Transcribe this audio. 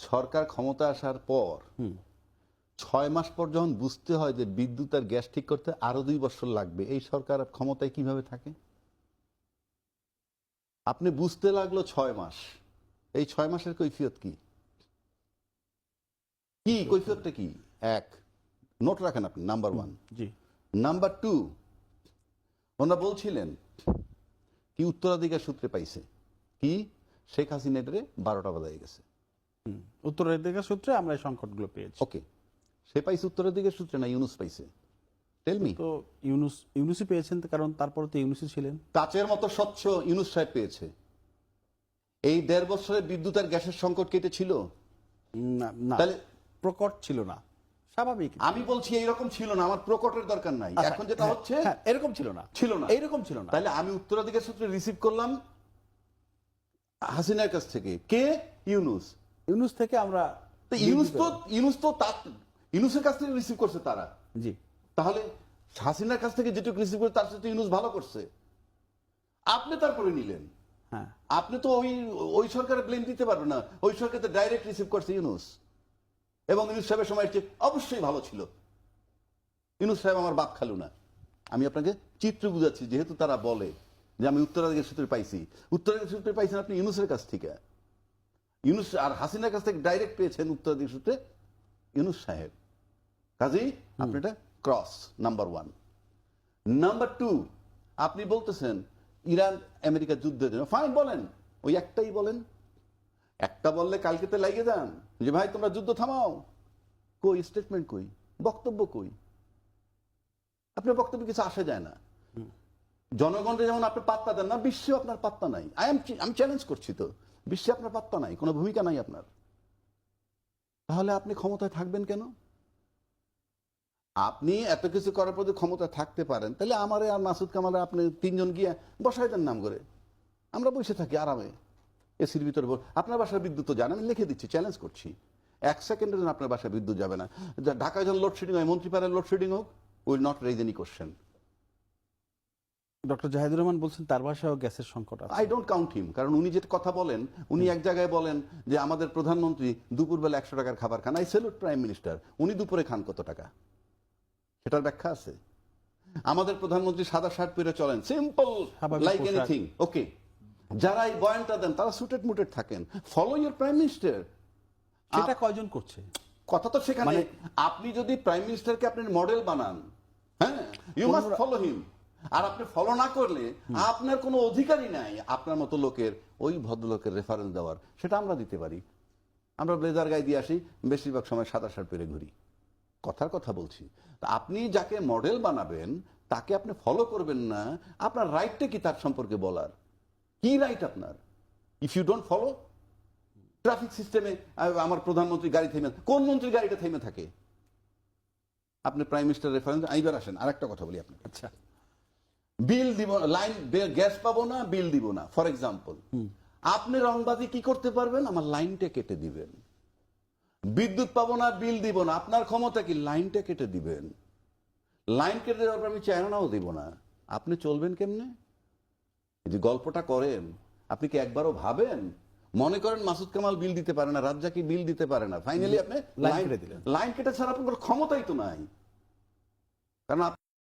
সরকার ক্ষমতা আসার পর ৬ মাস পর যখন বুঝতে হয় যে বিদ্যুৎ আর গ্যাস ঠিক করতে আরো ২ বছর লাগবে, এই সরকার ক্ষমতায় কিভাবে থাকে? আপনি বুঝতে লাগলো ৬ মাস, এই ৬ মাসের কৈফিয়ত কি? কি কৈফিয়তটা কি? এক, নোট রাখেন আপনি, নাম্বার 1। জি। নাম্বার 2, ওনারা বলছিলেন কি উত্তরাধিকার সূত্রে পাইছে, কি শেখ হাসিনারে ১২টা বাজায় গেছে। উত্তরাধিকার সূত্রে আমরা এই সংকটগুলো পেয়েছি। ওকে, সে পাইছে উত্তরাধিকার সূত্রে না ইউনুস পাইছে? Tell me. তো ইউনুসই পেয়েছেন, কারণ তারপরে তো ইউনুসই ছিলেন। কাচের মতো স্বচ্ছ ইউনুস সাহেব পেয়েছে। এই ১.৫ বছরে বিদ্যুৎ আর গ্যাসের সংকট কেটেছিল? না, তাহলে প্রকট ছিল না, স্বাভাবিক। আমি বলছি এইরকম ছিল না, আমার প্রকটের দরকার নাই। এখন যেটা হচ্ছে এরকম ছিল না, এইরকম ছিল না। তাহলে আমি উত্তরাধিকার সূত্রে রিসিভ করলাম হাসিনার কাছ থেকে, কে? ইউনুস থেকে আমরা ইউনুসের কাছ থেকে রিসিভ করছে তারা। জি। তাহলে হাসিনার কাছ থেকে যেটুকু রিসিভ করে তার সাথে ইউনুস ভালো করছে, আপনি তারপরে নিলেন। হ্যাঁ, আপনি তো ওই সরকারের ব্লেম দিতে পারবেন না, ওই সরকার তো ডাইরেক্ট রিসিভ করছে ইউনুস, এবং ইউনুস সাহেবের সময় চেয়ে অবশ্যই ভালো ছিল। ইউনুস সাহেব আমার বাপ খালু না। আমি আপনাকে চিত্র বুঝাচ্ছি, যেহেতু তারা বলে যে আমি উত্তরাধিকার সূত্রে পাইছি। উত্তরাধিকার সূত্রে পাইছেন আপনি ইউনুসের কাছ থেকে। ইউনুস আর হাসিনার কাছ থেকে ডাইরেক্ট পেয়েছেন উত্তরাধিকার সূত্রে ইউনুস সাহেব। কাজেই আপনি এটা ক্রস, নাম্বার 1। নাম্বার 2, আপনি বলতেছেন ইরান আমেরিকা যুদ্ধের জন্য, ফাইন বলেন, ওই একটাই বলেন। একটা বললে কালকেতে লাগিয়ে যান যে ভাই তোমরা যুদ্ধ থামাও। কই স্টেটমেন্ট, কই বক্তব্য, কই? আপনার বক্তব্য কিছু আসে যায় না। জনগণকে যেমন আপনি পাত্তা দেন না, বিশ্বে আপনার পাত্তা নাই। আমি চ্যালেঞ্জ করছি, তো বিশ্বে আপনার পাত্তা নাই, কোনো ভূমিকা নাই আপনার। তাহলে আপনি ক্ষমতায় থাকবেন কেন? আপনি এত কিছু করার পর ক্ষমতায় থাকতে পারেন, তাহলে আমারে আর মাসুদ কামালে আপনি 3 জন গিয়ে বসাই দেন নাম করে, আমরা বসে থাকি আরামে এসির ভিতরে। আপনার বাসার বিদ্যুৎ তো জানেন, আমি লিখে দিচ্ছি, চ্যালেঞ্জ করছি, 1 সেকেন্ডের জন্য আপনার বাসায় বিদ্যুৎ যাবে না। ঢাকায় যখন লোডশেডিং হয়, মন্ত্রীপাড়ায় লোডশেডিং হোক, will not raise any question. Doctor Zahidur Rahman বলছেন তার বাসায়ও গ্যাসের সংকট আছে। আই ডোন্ট কাউন্ট হিম, কারণ উনি যেটা কথা বলেন, উনি এক জায়গায় বলেন যে আমাদের প্রধানমন্ত্রী দুপুরবেলা 100 টাকার খাবার খান। I salute prime minister. উনি দুপুরে খান কত টাকা, সেটার ব্যাখ্যা আছে। আমাদের প্রধানমন্ত্রী সাদা শার্ট পরে চলেন, সিম্পল লাইক এনিথিং, ওকে। যারা এই বয়ানটা দেন তারা সুটেড মুটেড থাকেন। Follow your prime minister. সেটা কয়জন করছে? কথা তো সেখানে, আপনি যদি প্রাইম মিনিস্টারকে আপনি মডেল বানান, হ্যাঁ, ইউ মাস্ট ফলো হিম। আর আপনি ফলো না করলে আপনার কোনো অধিকারই নাই আপনার মতো লোকের, ওই ভদ্রলোকের রেফারেন্স দেওয়ার। সেটা আমরা দিতে পারি। আমরা ব্লেজার গায়ে দিয়ে আসি, বেশিরভাগ সময় সাদা শার্ট পরে ঘুরি। কথার কথা বলছি। আপনি যাকে মডেল বানাবেন তাকে আপনি ফলো করবেন না, আপনার রাইটটা কি তার সম্পর্কে বলার? কি রাইট আপনার? If you don't follow, traffic সিস্টেমে আমার প্রধানমন্ত্রী গাড়ি থেমে, কোন মন্ত্রী গাড়িটা থেমে থাকে? আপনি প্রাইম মিনিস্টার রেফারেন্স, এইবার আসেন আরেকটা কথা বলি আপনাকে। আচ্ছা, বিল দিব, লাইন গ্যাস পাবো না, বিল দিব না, ফর এক্সাম্পল। আপনি রংবাজি কি করতে পারবেন? আমার লাইনটা কেটে দিবেন। বিদ্যুৎ পাবো না, বিল দিব না, আপনার ক্ষমতা কি? লাইনটা কেটে দিবেন। লাইন কেটে দেওয়ার পর আমি চায়নাও দিব না। আপনি চলবেন কেমনে? যে গল্পটা করেন, আপনি কি একবারও ভাবেন? মনে করেন মাসুদ কামাল বিল দিতে পারে না, রাজ্জাকি বিল দিতে পারে না, ফাইনালি আপনি লাইন কেটে দিলেন। লাইন কেটে ছাড়া আপনার ক্ষমতাই তো নাই, কারণ